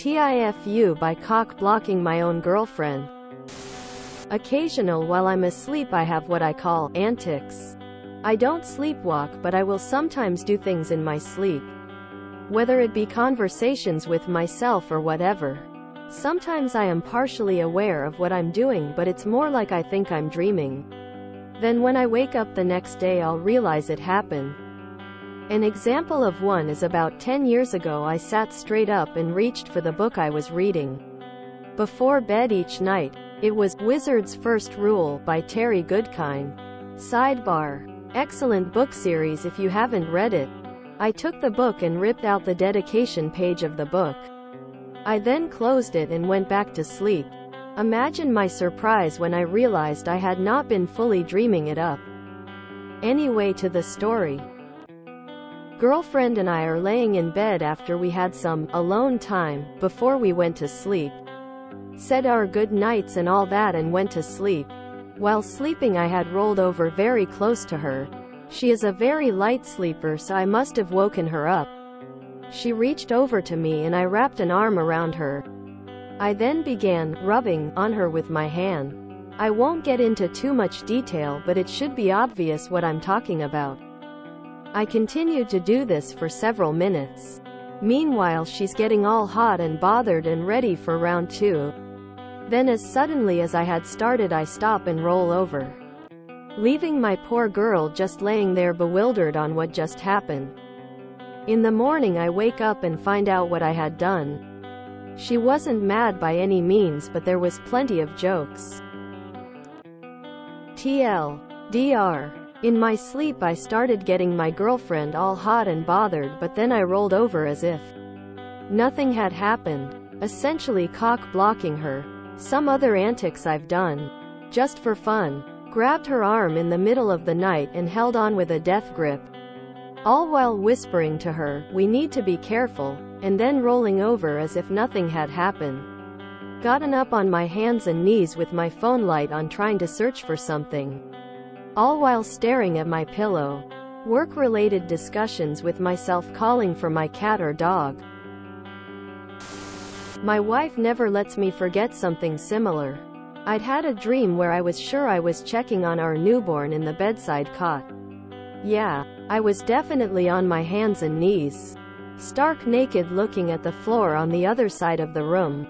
TIFU by cock-blocking my own girlfriend. Occasional while I'm asleep I have what I call antics. I don't sleepwalk, but I will sometimes do things in my sleep. Whether it be conversations with myself or whatever. Sometimes I am partially aware of what I'm doing, but it's more like I think I'm dreaming. Then when I wake up the next day I'll realize it happened. An example of one is about 10 years ago I sat straight up and reached for the book I was reading. Before bed each night, it was Wizard's First Rule by Terry Goodkind. Sidebar. Excellent book series if you haven't read it. I took the book and ripped out the dedication page of the book. I then closed it and went back to sleep. Imagine my surprise when I realized I had not been fully dreaming it up. Anyway, to the story. Girlfriend and I are laying in bed after we had some alone time before we went to sleep. Said our good nights and all that and went to sleep. While sleeping I had rolled over very close to her. She is a very light sleeper, so I must have woken her up. She reached over to me and I wrapped an arm around her. I then began rubbing on her with my hand. I won't get into too much detail, but it should be obvious what I'm talking about. I continued to do this for several minutes. Meanwhile she's getting all hot and bothered and ready for round 2. Then as suddenly as I had started I stop and roll over, leaving my poor girl just laying there bewildered on what just happened. In the morning I wake up and find out what I had done. She wasn't mad by any means, but there was plenty of jokes. TLDR. In my sleep I started getting my girlfriend all hot and bothered, but then I rolled over as if nothing had happened, essentially cock-blocking her. Some other antics I've done, just for fun. Grabbed her arm in the middle of the night and held on with a death grip, all while whispering to her, "We need to be careful," and then rolling over as if nothing had happened. Gotten up on my hands and knees with my phone light on trying to search for something, all while staring at my pillow. Work-related discussions with myself calling for my cat or dog. My wife never lets me forget something similar. I'd had a dream where I was sure I was checking on our newborn in the bedside cot. Yeah, I was definitely on my hands and knees, stark naked, looking at the floor on the other side of the room.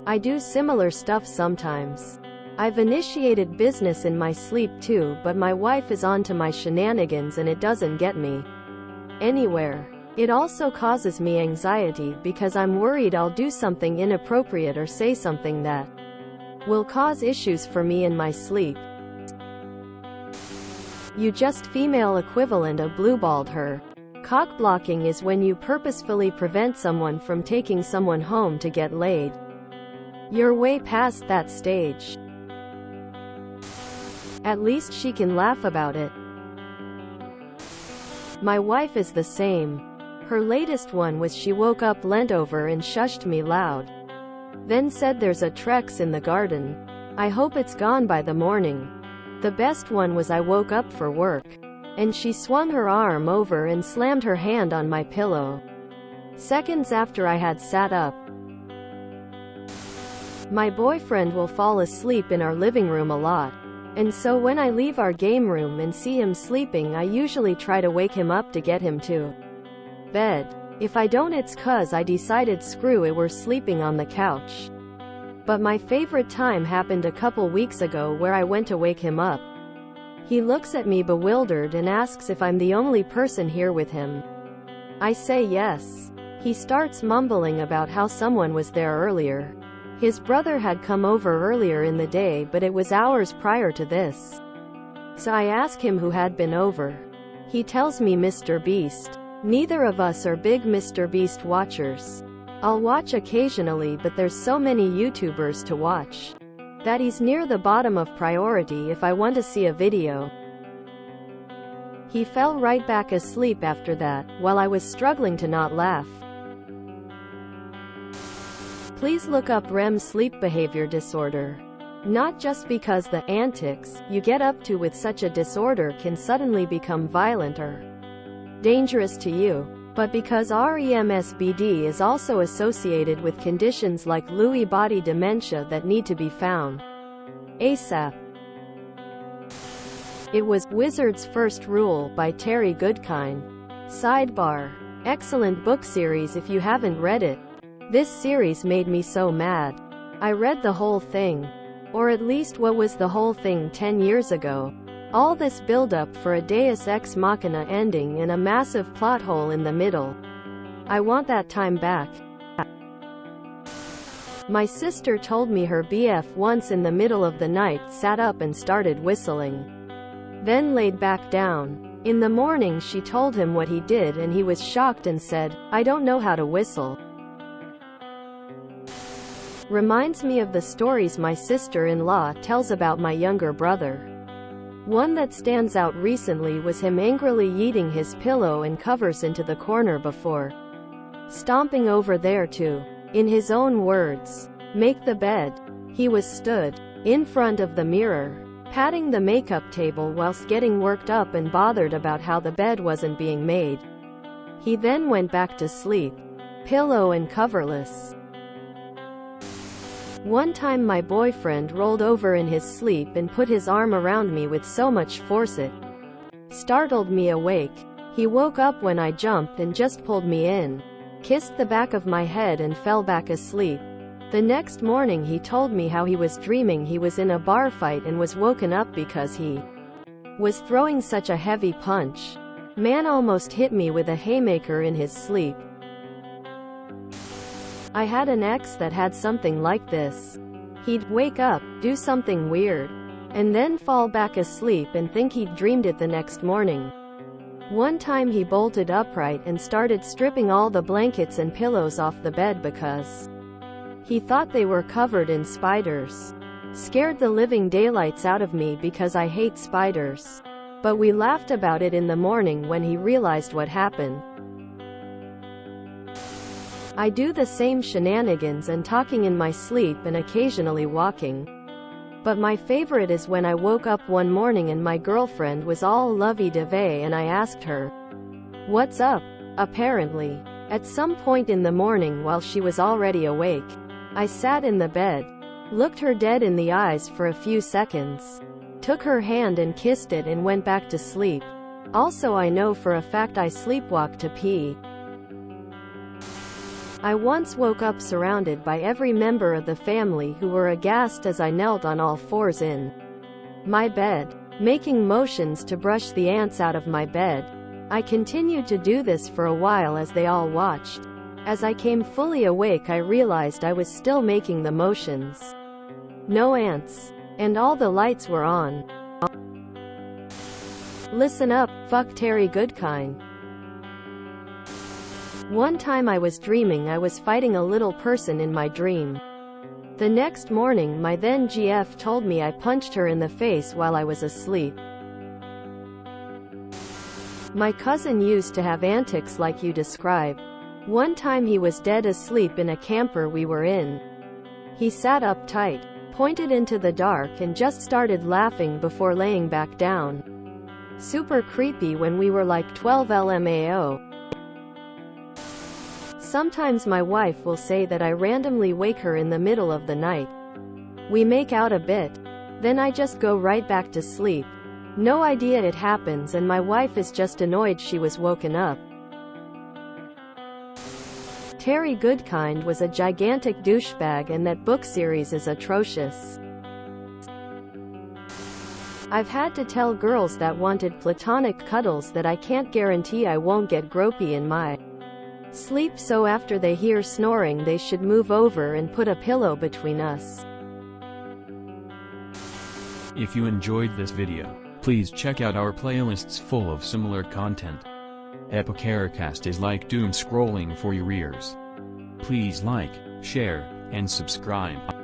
I do similar stuff sometimes. I've initiated business in my sleep too, but my wife is on to my shenanigans and it doesn't get me anywhere. It also causes me anxiety because I'm worried I'll do something inappropriate or say something that will cause issues for me in my sleep. You just female equivalent of blueballed her. Cock-blocking is when you purposefully prevent someone from taking someone home to get laid. You're way past that stage. At least she can laugh about it. My wife is the same. Her latest one was she woke up, leant over and shushed me loud. Then said there's a Trex in the garden. I hope it's gone by the morning. The best one was I woke up for work, and she swung her arm over and slammed her hand on my pillow. Seconds after I had sat up. My boyfriend will fall asleep in our living room a lot. And so when I leave our game room and see him sleeping I usually try to wake him up to get him to bed. If I don't it's 'cause I decided screw it, we're sleeping on the couch. But my favorite time happened a couple weeks ago where I went to wake him up. He looks at me bewildered and asks if I'm the only person here with him. I say yes. He starts mumbling about how someone was there earlier. His brother had come over earlier in the day, but it was hours prior to this. So I ask him who had been over. He tells me Mr. Beast. Neither of us are big Mr. Beast watchers. I'll watch occasionally, but there's so many YouTubers to watch that he's near the bottom of priority if I want to see a video. He fell right back asleep after that, while I was struggling to not laugh. Please look up REM sleep behavior disorder. Not just because the antics you get up to with such a disorder can suddenly become violent or dangerous to you, but because REMSBD is also associated with conditions like Lewy body dementia that need to be found ASAP. It was Wizard's First Rule by Terry Goodkind. Sidebar. Excellent book series if you haven't read it. This series made me so mad. I read the whole thing. Or at least what was the whole thing 10 years ago. All this build-up for a Deus Ex Machina ending and a massive plot hole in the middle. I want that time back. My sister told me her BF once in the middle of the night sat up and started whistling. Then laid back down. In the morning she told him what he did and he was shocked and said, "I don't know how to whistle." Reminds me of the stories my sister-in-law tells about my younger brother. One that stands out recently was him angrily yeeting his pillow and covers into the corner before stomping over there to, in his own words, make the bed. He was stood in front of the mirror, patting the makeup table whilst getting worked up and bothered about how the bed wasn't being made. He then went back to sleep, pillow and coverless. One time my boyfriend rolled over in his sleep and put his arm around me with so much force it startled me awake. He woke up when I jumped and just pulled me in, kissed the back of my head and fell back asleep. The next morning he told me how he was dreaming he was in a bar fight and was woken up because he was throwing such a heavy punch. Man almost hit me with a haymaker in his sleep. I had an ex that had something like this. He'd wake up, do something weird, and then fall back asleep and think he'd dreamed it the next morning. One time he bolted upright and started stripping all the blankets and pillows off the bed because he thought they were covered in spiders. Scared the living daylights out of me because I hate spiders. But we laughed about it in the morning when he realized what happened. I do the same shenanigans and talking in my sleep and occasionally walking. But my favorite is when I woke up one morning and my girlfriend was all lovey-dovey and I asked her, "What's up?" Apparently, at some point in the morning while she was already awake, I sat in the bed, looked her dead in the eyes for a few seconds, took her hand and kissed it and went back to sleep. Also, I know for a fact I sleepwalk to pee. I once woke up surrounded by every member of the family who were aghast as I knelt on all fours in my bed, making motions to brush the ants out of my bed. I continued to do this for a while as they all watched. As I came fully awake I realized I was still making the motions. No ants. And all the lights were on. Listen up, fuck Terry Goodkind. One time I was dreaming I was fighting a little person in my dream. The next morning my then GF told me I punched her in the face while I was asleep. My cousin used to have antics like you describe. One time he was dead asleep in a camper we were in. He sat up tight, pointed into the dark and just started laughing before laying back down. Super creepy when we were like 12 LMAO. Sometimes my wife will say that I randomly wake her in the middle of the night. We make out a bit. Then I just go right back to sleep. No idea it happens and my wife is just annoyed she was woken up. Terry Goodkind was a gigantic douchebag and that book series is atrocious. I've had to tell girls that wanted platonic cuddles that I can't guarantee I won't get gropey in my sleep, so after they hear snoring they should move over and put a pillow between us. If you enjoyed this video, please check out our playlists full of similar content. Epicaricast is like doom scrolling for your ears. Please like, share, and subscribe.